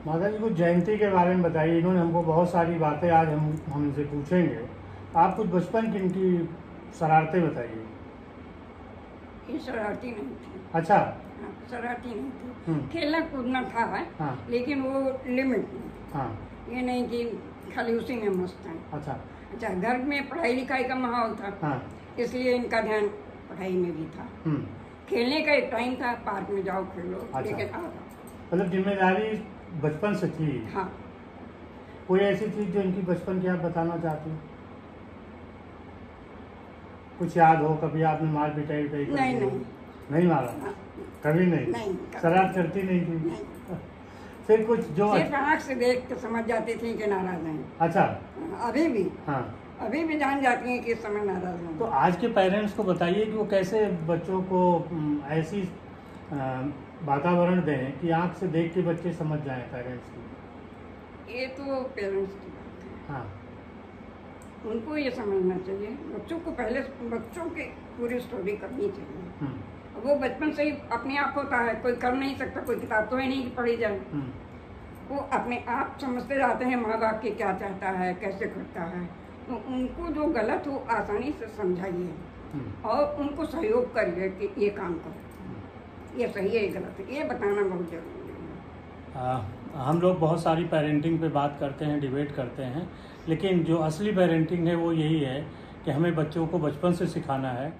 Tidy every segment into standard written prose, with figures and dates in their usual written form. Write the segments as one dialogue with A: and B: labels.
A: माता जी, कुछ जयंती के बारे में बताइए। इन्होंने हमको बहुत सारी बातें आज हम इनसे पूछेंगे। आप कुछ बचपन की इनकी शरारतें बताइए।
B: ये शरारती नहीं थी।
A: अच्छा।
B: हाँ, शरारती नहीं थी। खेलना कूदना था।
A: हाँ।
B: लेकिन वो लिमिट में।
A: हाँ।
B: ये नहीं कि खाली उसी में मस्त है। अच्छा, घर में पढ़ाई लिखाई का माहौल था। हाँ। इसलिए इनका ध्यान पढ़ाई में भी था। खेलने का एक टाइम था, पार्क में जाओ खेलो। अच्छा। लेकिन
A: मतलब जिम्मेदारी बचपन से थी।
B: हाँ।
A: कोई ऐसी चीज जो इनकी बचपन की आप बताना चाहती हैं? कुछ याद हो, कभी आपने मार पिटाई उटाई? नहीं मारा। हाँ। कभी नहीं। शरारत करती नहीं थी। फिर कुछ जो
B: सिर्फ आँख से देख के समझ जाती थी कि नाराज हैं।
A: अच्छा।
B: अभी भी।
A: हाँ।
B: अभी भी जान जाती हैं कि इस समय नाराज हैं।
A: तो आज के पेरेंट्स को बताइए कि वो कैसे बच्चों को ऐसी वातावरण दें कि आँख से देख के बच्चे समझ जाएं पेरेंट्स की।
B: ये तो पेरेंट्स की बात है।
A: हाँ।
B: उनको ये समझना चाहिए, बच्चों को पहले बच्चों की पूरी स्टोरी करनी चाहिए। वो बचपन से ही अपने आप होता है, कोई कर नहीं सकता, कोई किताब तो है नहीं कि पढ़ी जाए। वो अपने आप समझते जाते हैं माँ बाप के क्या चाहता है, कैसे करता है। तो उनको जो गलत हो आसानी से समझाइए और उनको सहयोग करिए कि ये काम करो, ये सही है, ये गलत है, ये बताना बहुत जरूरी है।
A: हम लोग बहुत सारी पेरेंटिंग पे बात करते हैं, डिबेट करते हैं, लेकिन जो असली पेरेंटिंग है वो यही है कि हमें बच्चों को बचपन से सिखाना है।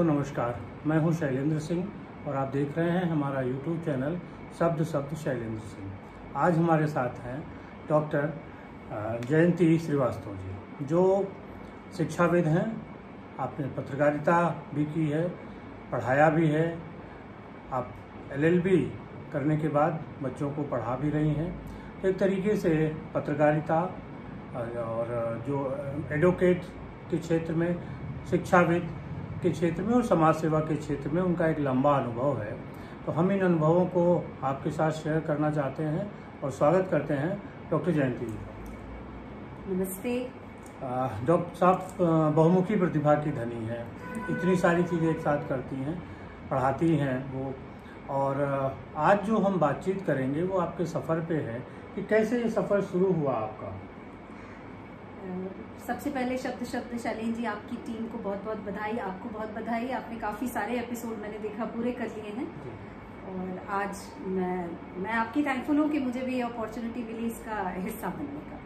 A: नमस्कार, मैं हूं शैलेंद्र सिंह और आप देख रहे हैं हमारा YouTube चैनल शब्द शैलेंद्र सिंह। आज हमारे साथ हैं डॉक्टर जयंती श्रीवास्तव जी, जो शिक्षाविद हैं। आपने पत्रकारिता भी की है, पढ़ाया भी है। आप LLB करने के बाद बच्चों को पढ़ा भी रही हैं। एक तरीके से पत्रकारिता और जो एडवोकेट के क्षेत्र में, शिक्षाविद के क्षेत्र में और समाज सेवा के क्षेत्र में उनका एक लंबा अनुभव है। तो हम इन अनुभवों को आपके साथ शेयर करना चाहते हैं और स्वागत करते हैं डॉक्टर जयंती जी।
C: नमस्ते।
A: डॉक्टर साहब बहुमुखी प्रतिभा की धनी है, इतनी सारी चीज़ें एक साथ करती हैं, पढ़ाती हैं वो। और आज जो हम बातचीत करेंगे वो आपके सफ़र पे है कि कैसे ये सफ़र शुरू हुआ आपका।
C: सबसे पहले शब्द शालीन जी, आपकी टीम को बहुत बहुत बधाई, आपको बहुत बधाई। आपने काफ़ी सारे एपिसोड मैंने देखा पूरे कर लिए हैं और आज मैं आपकी थैंकफुल हूँ कि मुझे भी ये अपॉर्चुनिटी मिली इसका हिस्सा बनने का।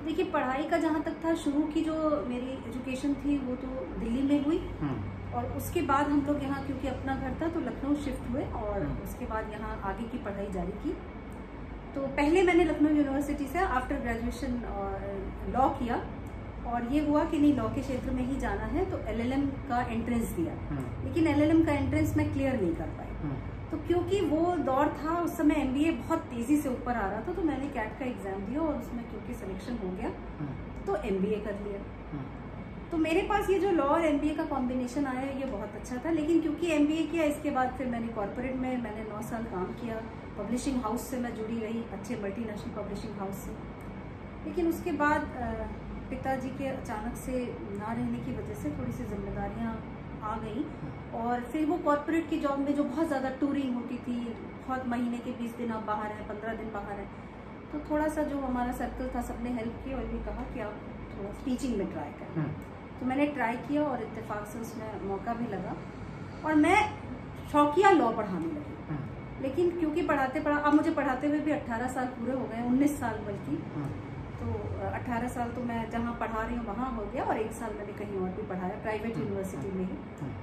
C: देखिए, पढ़ाई का जहाँ तक था, शुरू की जो मेरी एजुकेशन थी वो तो दिल्ली में हुई और उसके बाद हम लोग यहाँ, क्योंकि अपना घर था तो लखनऊ शिफ्ट हुए और उसके बाद यहाँ आगे की पढ़ाई जारी की। तो पहले मैंने लखनऊ यूनिवर्सिटी से आफ्टर ग्रेजुएशन लॉ किया और ये हुआ कि नहीं, लॉ के क्षेत्र में ही जाना है, तो LLM का एंट्रेंस दिया। लेकिन LLM का एंट्रेंस मैं क्लियर नहीं कर पाई। तो क्योंकि वो दौर था उस समय, MBA बहुत तेजी से ऊपर आ रहा था, तो मैंने कैट का एग्जाम दिया और उसमें क्योंकि सिलेक्शन हो गया तो MBA कर लिया। तो मेरे पास ये जो लॉ और MBA का कॉम्बिनेशन आया ये बहुत अच्छा था। लेकिन क्योंकि MBA किया, इसके बाद फिर मैंने कॉर्पोरेट में 9 साल काम किया। पब्लिशिंग हाउस से मैं जुड़ी रही, अच्छे मल्टीनेशनल पब्लिशिंग हाउस से। लेकिन उसके बाद पिताजी के अचानक से ना रहने की वजह से थोड़ी सी जिम्मेदारियां आ गई और फिर वो कॉर्पोरेट की जॉब में जो बहुत ज़्यादा टूरिंग होती थी, बहुत महीने के 20 दिन आप बाहर हैं, 15 दिन बाहर हैं, तो थोड़ा सा जो हमारा सर्कल था सबने हेल्प की और ये कहा कि आप थोड़ा टीचिंग में ट्राई करें। तो मैंने ट्राई किया और इत्तेफाक से उसमें मौका भी लगा और मैं शौकिया लॉ पढ़ाने लगी। लेकिन क्योंकि अब मुझे पढ़ाते हुए भी 18 साल पूरे हो गए, 19 साल बल्कि। तो 18 साल तो मैं जहाँ पढ़ा रही हूँ वहाँ हो गया और 1 साल मैंने कहीं और भी पढ़ाया, प्राइवेट यूनिवर्सिटी में ही।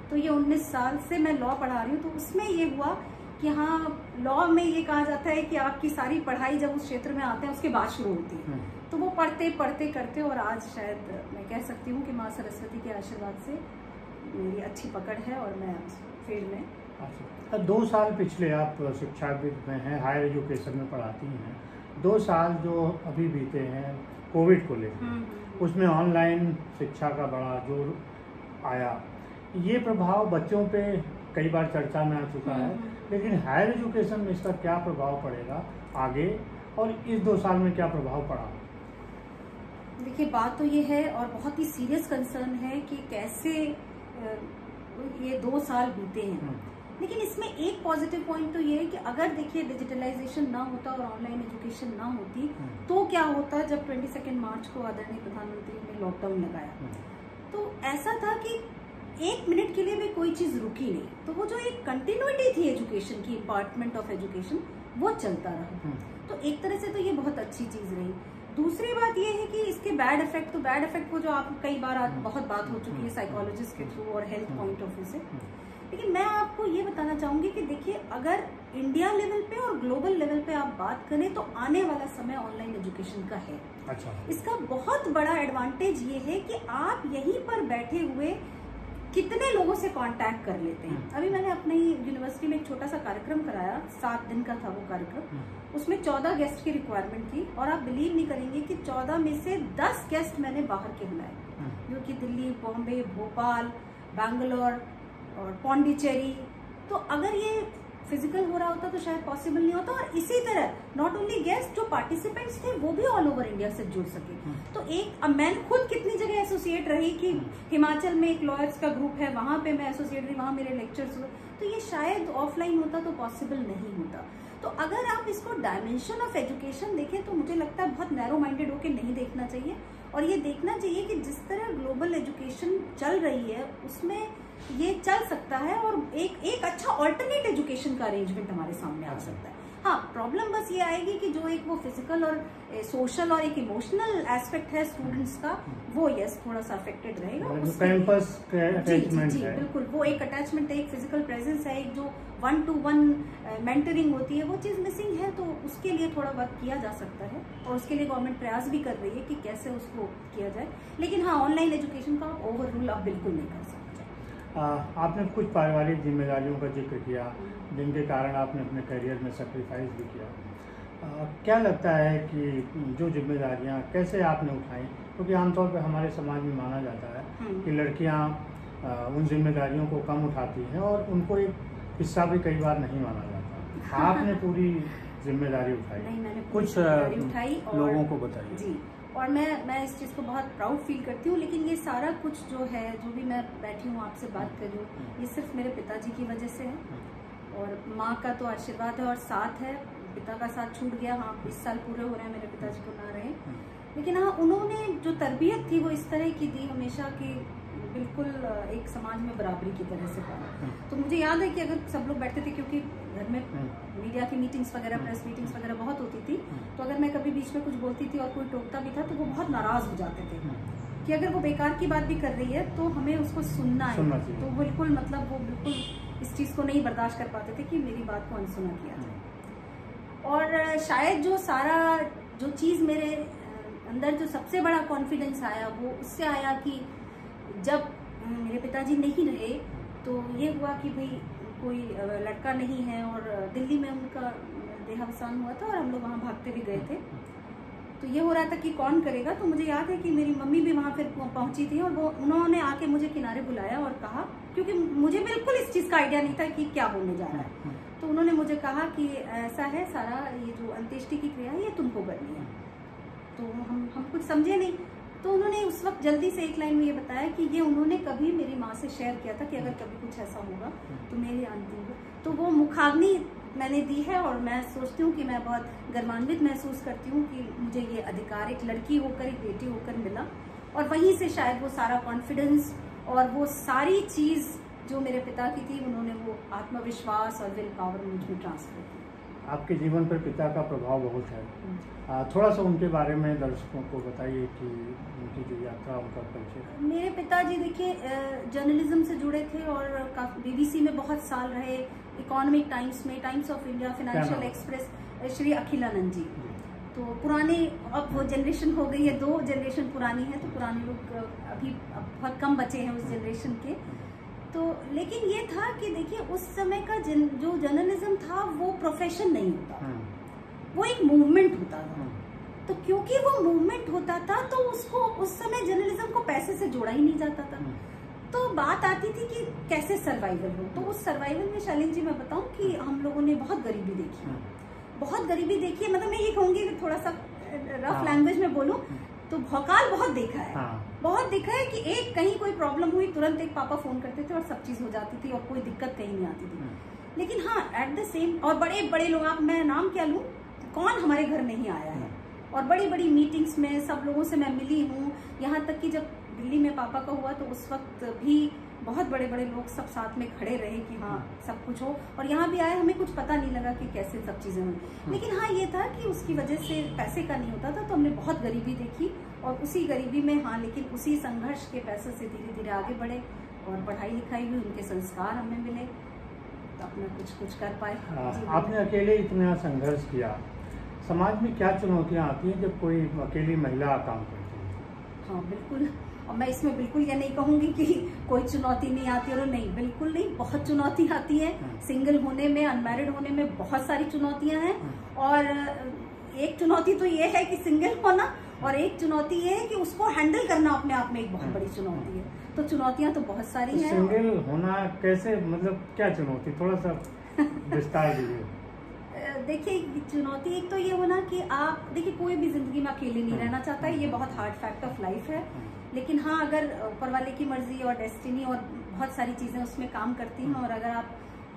C: तो ये 19 साल से मैं लॉ पढ़ा रही हूँ। तो उसमें ये हुआ कि हाँ, लॉ में ये कहा जाता है कि आपकी सारी पढ़ाई जब उस क्षेत्र में आते हैं उसके बाद शुरू होती है। तो वो पढ़ते पढ़ते करते और आज शायद मैं कह सकती हूँ कि माँ सरस्वती के आशीर्वाद से मेरी अच्छी पकड़ है और मैं फील्ड में।
A: 2 साल पिछले आप शिक्षाविद में हैं, हायर एजुकेशन में पढ़ाती हैं। 2 साल जो अभी बीते हैं कोविड को लेकर, उसमें ऑनलाइन शिक्षा का बड़ा जोर आया, ये प्रभाव बच्चों पे कई बार चर्चा में आ चुका है, लेकिन हायर एजुकेशन में इसका क्या प्रभाव पड़ेगा आगे, और इस 2 साल में क्या प्रभाव पड़ा?
C: देखिए, बात तो ये है और बहुत ही सीरियस कंसर्न है कि कैसे ये 2 साल बीते हैं। लेकिन इसमें एक पॉजिटिव पॉइंट तो ये है कि अगर देखिए डिजिटलाइजेशन ना होता और ऑनलाइन एजुकेशन ना होती तो क्या होता जब 22 मार्च को आदरणीय प्रधानमंत्री ने लॉकडाउन लगाया। तो ऐसा था कि 1 मिनट के लिए भी कोई चीज रुकी नहीं, तो वो जो एक कंटिन्यूटी थी एजुकेशन की, डिपार्टमेंट ऑफ एजुकेशन, वो चलता रहा। तो एक तरह से तो ये बहुत अच्छी चीज रही। दूसरी बात ये है कि इसके बैड इफेक्ट वो जो आप कई बार बहुत बात हो चुकी है साइकोलॉजिस्ट के थ्रू और हेल्थ पॉइंट ऑफ व्यू से। लेकिन मैं आपको ये बताना चाहूंगी कि देखिए, अगर इंडिया लेवल पे और ग्लोबल लेवल पे आप बात करें तो आने वाला समय ऑनलाइन एजुकेशन का है।
A: अच्छा।
C: इसका बहुत बड़ा एडवांटेज ये है कि आप यहीं पर बैठे हुए कितने लोगों से कांटेक्ट कर लेते हैं। अभी मैंने अपनी यूनिवर्सिटी में एक छोटा सा कार्यक्रम कराया, 7 दिन का था वो कार्यक्रम। उसमें 14 गेस्ट की रिक्वायरमेंट थी और आप बिलीव नहीं करेंगे कि 14 में से 10 गेस्ट मैंने बाहर के बुलाए, जो कि दिल्ली, बॉम्बे, भोपाल, बैंगलोर और पौंडीचेरी। तो अगर ये फिजिकल हो रहा होता तो शायद पॉसिबल नहीं होता। और इसी तरह नॉट ओनली गेस्ट, जो पार्टिसिपेंट्स थे वो भी ऑल ओवर इंडिया से जुड़ सके। तो एक मैं खुद कितनी जगह एसोसिएट रही कि हिमाचल में एक लॉयर्स का ग्रुप है, वहां पे मैं एसोसिएट रही, वहां मेरे लेक्चर्स हुए। तो ये शायद ऑफलाइन होता तो पॉसिबल नहीं होता। तो अगर आप इसको डायमेंशन ऑफ एजुकेशन देखें तो मुझे लगता है बहुत नैरो माइंडेड होकर नहीं देखना चाहिए, और ये देखना चाहिए कि जिस तरह ग्लोबल एजुकेशन चल रही है उसमें ये चल सकता है और एक अच्छा ऑल्टरनेट एजुकेशन का अरेंजमेंट हमारे सामने आ सकता है। हाँ, प्रॉब्लम बस ये आएगी कि जो एक वो फिजिकल और सोशल और एक इमोशनल एस्पेक्ट है स्टूडेंट्स का, वो यस थोड़ा सा अफेक्टेड रहेगा।
A: कैंपस अटैचमेंट
C: है, बिल्कुल, वो एक अटैचमेंट है, एक फिजिकल प्रेजेंस है, एक जो 1-to-1 मेंटरिंग होती है, वो चीज मिसिंग है। तो उसके लिए थोड़ा वर्क किया जा सकता है और उसके लिए गवर्नमेंट प्रयास भी कर रही है कि कैसे उसको किया जाए। लेकिन हाँ, ऑनलाइन एजुकेशन का ओवर रूल आप बिल्कुल नहीं कर सकते।
A: आपने कुछ पारिवारिक जिम्मेदारियों का जिक्र किया जिनके कारण आपने अपने करियर में सेक्रीफाइस भी किया। क्या लगता है कि जो जिम्मेदारियां कैसे आपने उठाई, क्योंकि आमतौर पर हमारे समाज में माना जाता है कि लड़कियां उन जिम्मेदारियों को कम उठाती हैं और उनको एक हिस्सा भी कई बार नहीं माना जाता। आपने पूरी जिम्मेदारी उठाई।
C: नहीं, मैंने
A: कुछ
C: उठाई और
A: लोगों को बताइए।
C: जी, और मैं इस चीज़ को बहुत प्राउड फील करती हूँ। लेकिन ये सारा कुछ जो है, जो भी मैं बैठी हूँ आपसे बात कर रही हूँ, ये सिर्फ मेरे पिताजी की वजह से है और माँ का तो आशीर्वाद है और साथ है। पिता का साथ छूट गया, हाँ 20 साल पूरे हो रहे हैं मेरे पिताजी को ना रहे, लेकिन हाँ उन्होंने जो तरबियत थी वो इस तरह की दी हमेशा कि बिल्कुल एक समाज में बराबरी की तरह से पाला। तो मुझे याद है कि अगर सब लोग बैठते थे, क्योंकि घर में मीडिया की मीटिंग्स वगैरह, प्रेस मीटिंग्स वगैरह बहुत होती थी, तो अगर मैं कभी बीच में कुछ बोलती थी और कोई टोकता भी था तो वो बहुत नाराज हो जाते थे कि अगर वो बेकार की बात भी कर रही है तो हमें उसको सुनना है। तो बिल्कुल मतलब वो बिल्कुल इस चीज़ को नहीं बर्दाश्त कर पाते थे कि मेरी बात को अनसुना किया जाए। और शायद जो सारा जो चीज़ मेरे अंदर जो सबसे बड़ा कॉन्फिडेंस आया वो उससे आया कि जब मेरे पिताजी नहीं रहे तो ये हुआ कि भाई कोई लड़का नहीं है और दिल्ली में उनका देहावसान हुआ था और हम लोग वहाँ भागते भी गए थे। तो ये हो रहा था कि कौन करेगा। तो मुझे याद है कि मेरी मम्मी भी वहाँ फिर पहुँची थी और वो उन्होंने आके मुझे किनारे बुलाया और कहा, क्योंकि मुझे बिल्कुल इस चीज़ का आइडिया नहीं था कि क्या होने जा रहा है, तो उन्होंने मुझे कहा कि ऐसा है सारा, ये जो अंत्येष्टि की क्रिया है ये तुमको करनी है। तो हम कुछ समझे नहीं, तो उन्होंने उस वक्त जल्दी से एक लाइन में ये बताया कि ये उन्होंने कभी मेरी माँ से शेयर किया था कि अगर कभी कुछ ऐसा होगा तो मेरे अंतिम हो। तो वो मुखाग्नि मैंने दी है और मैं सोचती हूँ कि मैं बहुत गर्वान्वित महसूस करती हूँ कि मुझे ये अधिकार एक लड़की होकर, एक बेटी होकर मिला। और वहीं से शायद वो सारा कॉन्फिडेंस और वो सारी चीज़ जो मेरे पिता की थी, उन्होंने वो आत्मविश्वास और विल पावर मुझ में ट्रांसफर की।
A: आपके जीवन पर पिता का प्रभाव बहुत है, थोड़ा सा उनके बारे में दर्शकों को बताइए कि उनकी जो यात्रा, उनका परिचय।
C: मेरे पिताजी देखिए जर्नलिज्म से जुड़े थे और BBC में बहुत साल रहे, इकोनॉमिक टाइम्स में, Times of India, Financial Express, Shri Akhilanand ji. तो पुराने, अब वो जनरेशन हो गई है, 2 जनरेशन पुरानी है, तो पुराने लोग अभी बहुत कम बचे हैं उस जनरेशन के। तो लेकिन ये था कि देखिए उस समय का जो जर्नलिज्म था वो प्रोफेशन नहीं होता, वो एक मूवमेंट होता था। तो क्योंकि वो मूवमेंट होता था तो उसको उस समय जर्नलिज्म को पैसे से जोड़ा ही नहीं जाता था। तो बात आती थी कि कैसे सर्वाइवल हो। तो उस सर्वाइवल में शैलेंद्र जी मैं बताऊं कि हम लोगों ने बहुत गरीबी देखी है, बहुत गरीबी देखी है। मतलब मैं ये कहूंगी कि थोड़ा सा रफ लैंग्वेज में बोलूं तो भौकाल बहुत देखा है, बहुत देखा है कि एक कहीं कोई प्रॉब्लम हुई तुरंत एक पापा फोन करते थे और सब चीज हो जाती थी और कोई दिक्कत कहीं नहीं आती थी। लेकिन हाँ एट द सेम, और बड़े बड़े लोग, आप मैं नाम क्या लूं, कौन हमारे घर नहीं आया है, और बड़ी बड़ी मीटिंग्स में सब लोगों से मैं मिली हूँ। यहाँ तक कि जब दिल्ली में पापा का हुआ तो उस वक्त भी बहुत बड़े बड़े लोग सब साथ में खड़े रहे कि हाँ सब कुछ हो, और यहाँ भी आए हमें कुछ पता नहीं लगा कि कैसे सब चीजें हुई। लेकिन हाँ ये था कि उसकी वजह से पैसे का नहीं होता था, तो हमने बहुत गरीबी देखी और उसी गरीबी में हाँ, लेकिन उसी संघर्ष के पैसे से धीरे धीरे आगे बढ़े और पढ़ाई लिखाई हुई, उनके संस्कार हमें मिले तो अपना कुछ कर पाए।
A: आपने अकेले इतना संघर्ष किया, समाज में क्या चुनौतियाँ आती हैं जब कोई अकेली महिला काम करती है?
C: हाँ बिल्कुल, और मैं इसमें बिल्कुल ये नहीं कहूंगी कि कोई चुनौती नहीं आती, और नहीं, बिल्कुल नहीं, बहुत चुनौती आती है। सिंगल होने में, अनमैरिड होने में बहुत सारी चुनौतियां हैं। और एक चुनौती तो ये है कि सिंगल होना, और एक चुनौती ये है कि उसको हैंडल करना अपने आप में एक बहुत बड़ी चुनौती है। तो चुनौतियां तो बहुत सारी हैं।
A: सिंगल होना कैसे, मतलब क्या चुनौती, थोड़ा सा विस्तार दीजिए।
C: देखिए चुनौती एक तो ये होना कि आप देखिए कोई भी जिंदगी में अकेले नहीं रहना चाहता है, ये बहुत हार्ड फैक्ट ऑफ लाइफ है। लेकिन हाँ अगर ऊपर वाले की मर्जी और डेस्टिनी और बहुत सारी चीजें उसमें काम करती हैं, और अगर आप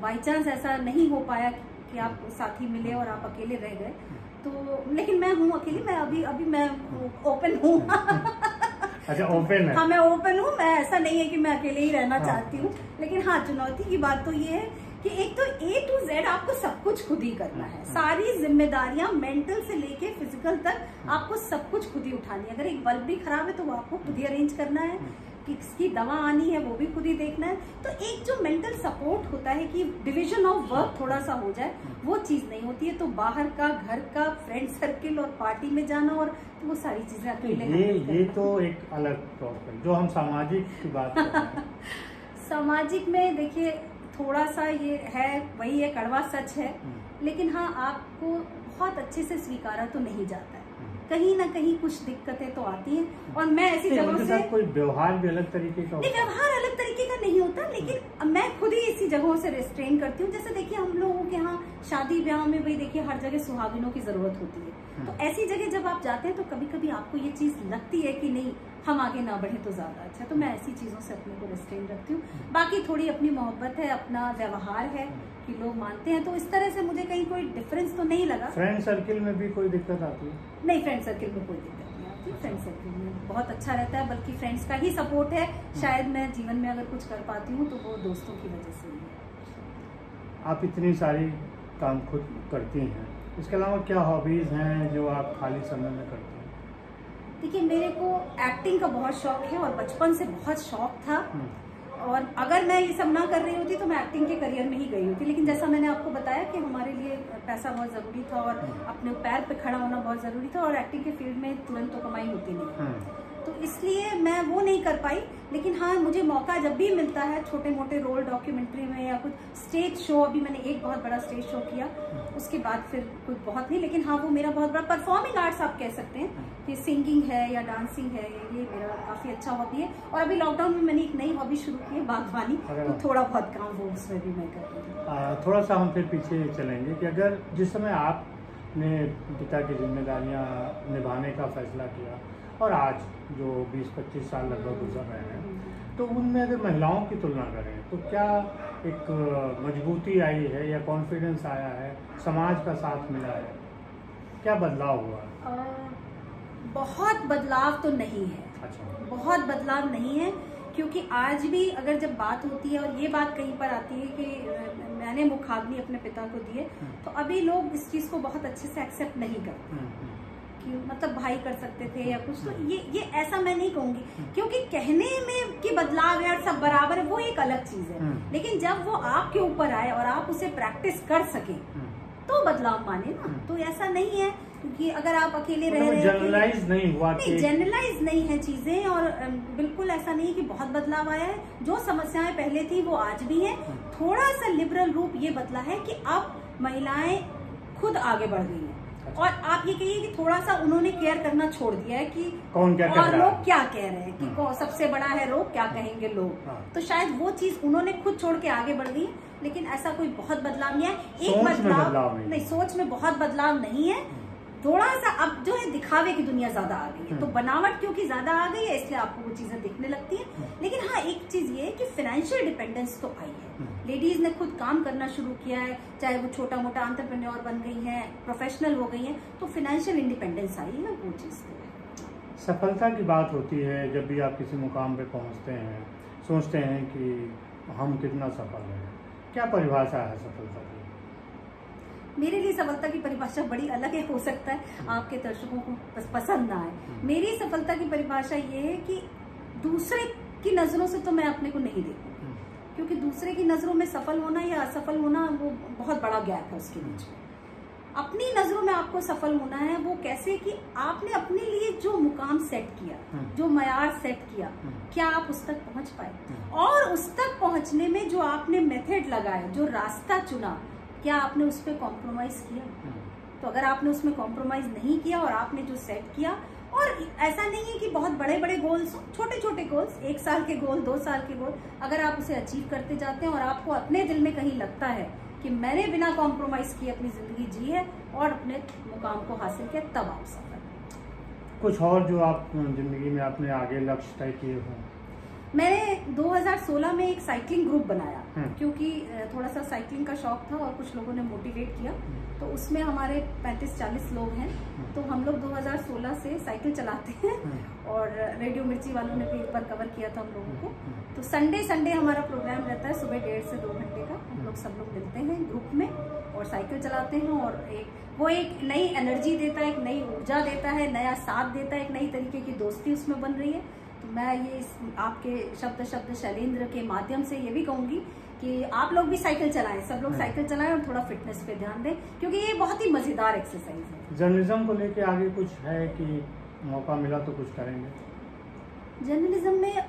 C: बाई चांस ऐसा नहीं हो पाया कि आप साथी मिले और आप अकेले रह गए तो, लेकिन मैं हूँ अकेली, मैं अभी मैं ओपन हूँ।
A: अच्छा ओपन है?
C: हाँ मैं ओपन हूँ, मैं ऐसा नहीं है कि मैं अकेले ही रहना चाहती हूँ। लेकिन हाँ चुनौती की बात तो ये है कि एक तो A to Z आपको सब कुछ खुद ही करना है, सारी जिम्मेदारियां मेंटल से लेके फिजिकल तक आपको सब कुछ खुद ही उठानी है। अगर एक बल्ब भी खराब है तो वो आपको खुद ही अरेंज करना है, किसकी दवा आनी है वो भी खुद ही देखना है। तो एक जो मेंटल सपोर्ट होता है कि डिवीजन ऑफ वर्क थोड़ा सा हो जाए, वो चीज नहीं होती है। तो बाहर का, घर का, फ्रेंड सर्किल और पार्टी में जाना, और तो वो सारी चीजें अकेले
A: ये तो एक अलग टॉपिक, जो हम सामाजिक की बात कर रहे हैं।
C: सामाजिक में देखिए थोड़ा सा ये है, वही है, कड़वा सच है। लेकिन हाँ आपको बहुत अच्छे से स्वीकारा तो नहीं जाता है, कहीं ना कहीं कुछ दिक्कतें तो आती हैं। और मैं ऐसी जगहों से,
A: कोई व्यवहार भी अलग तरीके का,
C: नहीं व्यवहार अलग तरीके का नहीं होता, लेकिन मैं खुद ही इसी जगहों से रेस्ट्रेन करती हूँ। जैसे देखिए हम लोगों के यहाँ शादी ब्याह में भाई देखिए हर जगह सुहागिनों की जरूरत होती है। तो ऐसी जगह जब आप जाते हैं तो कभी कभी आपको ये चीज लगती है कि नहीं हम आगे ना बढ़े तो ज्यादा अच्छा। तो मैं ऐसी चीजों से अपने को रेस्ट्रेन रखती हूँ। बाकी थोड़ी अपनी मोहब्बत है, अपना व्यवहार है कि लोग मानते हैं, तो इस तरह से मुझे कहीं कोई डिफरेंस तो नहीं लगा।
A: फ्रेंड सर्किल में भी कोई दिक्कत आती है?
C: नहीं, फ्रेंड सर्किल में कोई दिक्कत नहीं आती। फ्रेंड सर्किल में बहुत अच्छा रहता है, बल्कि फ्रेंड्स का ही सपोर्ट है। शायद मैं जीवन में अगर कुछ कर पाती हूँ तो वो दोस्तों की वजह से ही है।
A: आप इतनी सारी काम खुद करती हैं, इसके अलावा क्या हॉबीज हैं जो आप खाली समय में करती हैं?
C: देखिए मेरे को एक्टिंग का बहुत शौक है और बचपन से बहुत शौक था। और अगर मैं ये सब ना कर रही होती तो मैं एक्टिंग के करियर में ही गई होती। लेकिन जैसा मैंने आपको बताया कि हमारे लिए पैसा बहुत जरूरी था और अपने पैर पे खड़ा होना बहुत जरूरी था, और एक्टिंग के फील्ड में तुरंत तो कमाई होती नहीं, तो इसलिए मैं वो नहीं कर पाई। लेकिन हाँ मुझे मौका जब भी मिलता है, छोटे मोटे रोल डॉक्यूमेंट्री में या कुछ स्टेज शो, अभी मैंने एक बहुत बड़ा स्टेज शो किया, उसके बाद फिर कुछ बहुत नहीं, लेकिन हाँ वो मेरा बहुत बड़ा परफॉर्मिंग आर्ट्स आप कह सकते हैं कि सिंगिंग है या डांसिंग है, ये मेरा काफी अच्छा हॉबी है। और अभी लॉकडाउन में मैंने एक नई हॉबी शुरू की है, बागवानी, तो थोड़ा बहुत काम वो उसमें भी मैं कर रही हूँ।
A: थोड़ा सा हम फिर पीछे चलेंगे कि अगर जिस समय आपने पिता की जिम्मेदारियां निभाने का फैसला किया और आज जो 20-25 साल लगभग गुजर रहे हैं, तो उनमें अगर महिलाओं की तुलना करें तो क्या एक मजबूती आई है या कॉन्फिडेंस आया है, समाज का साथ मिला है, क्या बदलाव हुआ?
C: बहुत बदलाव तो नहीं है।
A: अच्छा।
C: बहुत बदलाव नहीं है, क्योंकि आज भी अगर जब बात होती है, और ये बात कहीं पर आती है कि मैंने मुखाग्नि अपने पिता को दिए, तो अभी लोग इस चीज को बहुत अच्छे से एक्सेप्ट नहीं करते कि मतलब भाई कर सकते थे या कुछ। तो ये ऐसा मैं नहीं कहूंगी, क्योंकि कहने में कि बदलाव है और सब बराबर है, वो एक अलग चीज है। लेकिन जब वो आपके ऊपर आए और आप उसे प्रैक्टिस कर सके तो बदलाव माने ना। तो ऐसा नहीं है क्योंकि अगर आप अकेले रह रहे हैं,
A: जनरलाइज नहीं हुआ,
C: नहीं जनरलाइज नहीं है चीजें, और बिल्कुल ऐसा नहीं कि बहुत बदलाव आया है। जो समस्याएं पहले थी वो आज भी है। थोड़ा सा लिबरल रूप ये बदला है कि अब महिलाएं खुद आगे बढ़ गई हैं। और आप ये कहिए कि थोड़ा सा उन्होंने केयर करना छोड़ दिया है कि
A: कौन क्या
C: और लोग क्या कह रहे हैं कि सबसे बड़ा है रोग, क्या कहेंगे लोग। तो शायद वो चीज उन्होंने खुद छोड़ के आगे बढ़ गई, लेकिन ऐसा कोई बहुत बदलाव नहीं है। एक बदलाव नहीं, सोच में बहुत बदलाव नहीं है। थोड़ा सा अब जो है दिखावे की दुनिया ज्यादा आ गई है, तो बनावट क्योंकि ज्यादा आ गई है इसलिए आपको वो चीजें दिखने लगती है। लेकिन हाँ, एक चीज ये है कि फाइनेंशियल डिपेंडेंस तो आई है। लेडीज ने खुद काम करना शुरू किया है, चाहे वो छोटा मोटा एंटरप्रेन्योर बन गई हैं, प्रोफेशनल हो गई हैं, तो फाइनेंशियल इंडिपेंडेंस आई है, वो चीज तो है।
A: सफलता की बात होती है जब भी आप किसी मुकाम पे पहुंचते हैं, सोचते हैं कि हम कितना सफल हैं। क्या परिभाषा है सफलता की?
C: मेरे लिए सफलता की परिभाषा बड़ी अलग है, हो सकता है आपके दर्शकों को पसंद ना आए। मेरी सफलता की परिभाषा ये है कि दूसरे की नजरों से तो मैं अपने को नहीं देखूं, क्योंकि दूसरे की नजरों में सफल होना या असफल होना वो बहुत बड़ा गैप है उसके बीच में। अपनी नजरों में आपको सफल होना है, वो कैसे कि आपने अपने लिए जो मुकाम सेट किया, जो मयार सेट किया, क्या आप उस तक पहुंच पाए, और उस तक पहुंचने में जो आपने मेथड लगाया, जो रास्ता चुना, क्या आपने उस पर कॉम्प्रोमाइज किया। तो अगर आपने उसमें कॉम्प्रोमाइज नहीं किया और आपने जो सेट किया, और ऐसा नहीं है कि बहुत बड़े बड़े गोल्स, छोटे छोटे गोल्स, 1 साल के गोल, 2 साल के गोल, अगर आप उसे अचीव करते जाते हैं और आपको अपने दिल में कहीं लगता है कि मैंने बिना कॉम्प्रोमाइज किए अपनी जिंदगी जी है और अपने मुकाम को हासिल किया, तब आप सफल।
A: कुछ और जो आप जिंदगी में अपने आगे लक्ष्य तय किए हों?
C: मैंने 2016 में एक साइकिलिंग ग्रुप बनाया, क्योंकि थोड़ा सा साइकिलिंग का शौक था और कुछ लोगों ने मोटिवेट किया, तो उसमें हमारे 35-40 लोग हैं। तो हम लोग 2016 से साइकिल चलाते हैं और रेडियो मिर्ची वालों ने भी एक बार कवर किया था हम लोगों को। तो संडे हमारा प्रोग्राम रहता है, सुबह 1.5 से 2 घंटे का। हम लोग सब लोग मिलते हैं ग्रुप में और साइकिल चलाते हैं, और वो एक नई एनर्जी देता है, एक नई ऊर्जा देता है, नया साथ देता है, एक नई तरीके की दोस्ती उसमें बन रही है। तो मैं ये आपके शब्द शैलेंद्र के माध्यम से ये भी कहूंगी कि आप लोग भी साइकिल चलाएं, सब लोग साइकिल चलाएं और थोड़ा फिटनेस पे ध्यान दें, क्योंकि ये बहुत ही मजेदार एक्सरसाइज है।
A: जर्नलिज्म को लेके आगे कुछ है कि मौका मिला तो कुछ करेंगे?
C: जर्नलिज्म में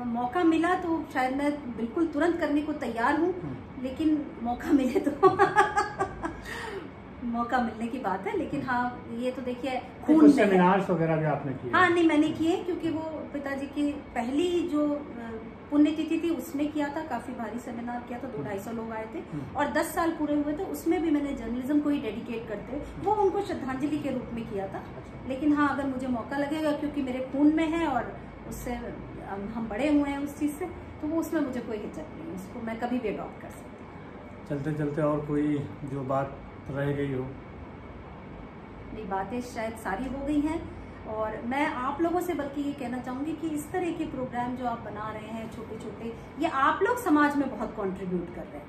C: मौका मिला तो शायद मैं बिल्कुल तुरंत करने को तैयार हूँ, लेकिन मौका मिले तो मौका मिलने की बात है। लेकिन हाँ, ये तो देखिए खून में
A: सेमिनार्स वगैरह भी आपने किए?
C: हाँ, नहीं मैंने किए, क्योंकि वो पिताजी की पहली जो पुण्यतिथि थी उसमें किया था, काफी भारी सेमिनार किया था, 200-250 लोग आए थे और 10 साल पूरे हुए थे। उसमें भी मैंने जर्नलिज्म को ही डेडिकेट करते वो उनको श्रद्धांजलि के रूप में किया था। लेकिन हाँ, अगर मुझे मौका लगेगा, क्योंकि मेरे खून में है और उससे हम बड़े हुए हैं उस चीज से, तो वो उसमें मुझे कोई हिचक नहीं, उसको मैं कभी भी अडॉप्ट कर सकती हूँ।
A: चलते चलते और कोई जो बात रह गई हो?
C: नहीं, बातें शायद सारी हो गई हैं, और मैं आप लोगों से बल्कि ये कहना चाहूंगी कि इस तरह के प्रोग्राम जो आप बना रहे हैं छोटे छोटे, ये आप लोग समाज में बहुत कंट्रीब्यूट कर रहे हैं,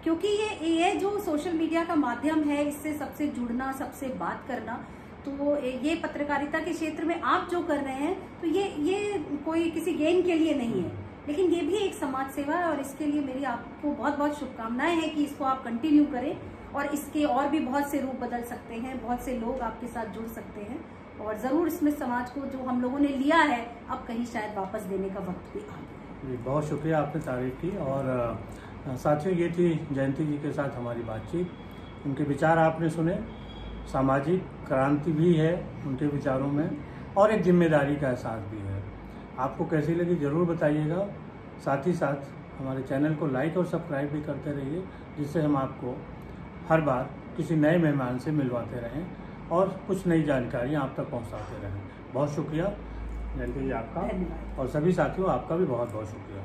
C: क्योंकि ये जो सोशल मीडिया का माध्यम है, इससे सबसे जुड़ना, सबसे बात करना, तो ये पत्रकारिता के क्षेत्र में आप जो कर रहे हैं, तो ये कोई किसी गेन के लिए नहीं है, लेकिन ये भी एक समाज सेवा है, और इसके लिए मेरी आपको बहुत बहुत शुभकामनाएं हैं कि इसको आप कंटिन्यू करें, और इसके और भी बहुत से रूप बदल सकते हैं, बहुत से लोग आपके साथ जुड़ सकते हैं, और जरूर इसमें समाज को जो हम लोगों ने लिया है, अब कहीं शायद वापस देने का वक्त भी आ गया है।
A: बहुत शुक्रिया, आपने तारीफ की। और साथियों, ये थी जयंती जी के साथ हमारी बातचीत। उनके विचार आपने सुने, सामाजिक क्रांति भी है उनके विचारों में, और एक जिम्मेदारी का एहसास भी है। आपको कैसी लगी जरूर बताइएगा। साथ ही साथ हमारे चैनल को लाइक और सब्सक्राइब भी करते रहिए, जिससे हम आपको हर बार किसी नए मेहमान से मिलवाते रहें और कुछ नई जानकारियाँ आप तक पहुँचाते रहें। बहुत शुक्रिया जयंती जी आपका, और सभी साथियों आपका भी बहुत बहुत शुक्रिया।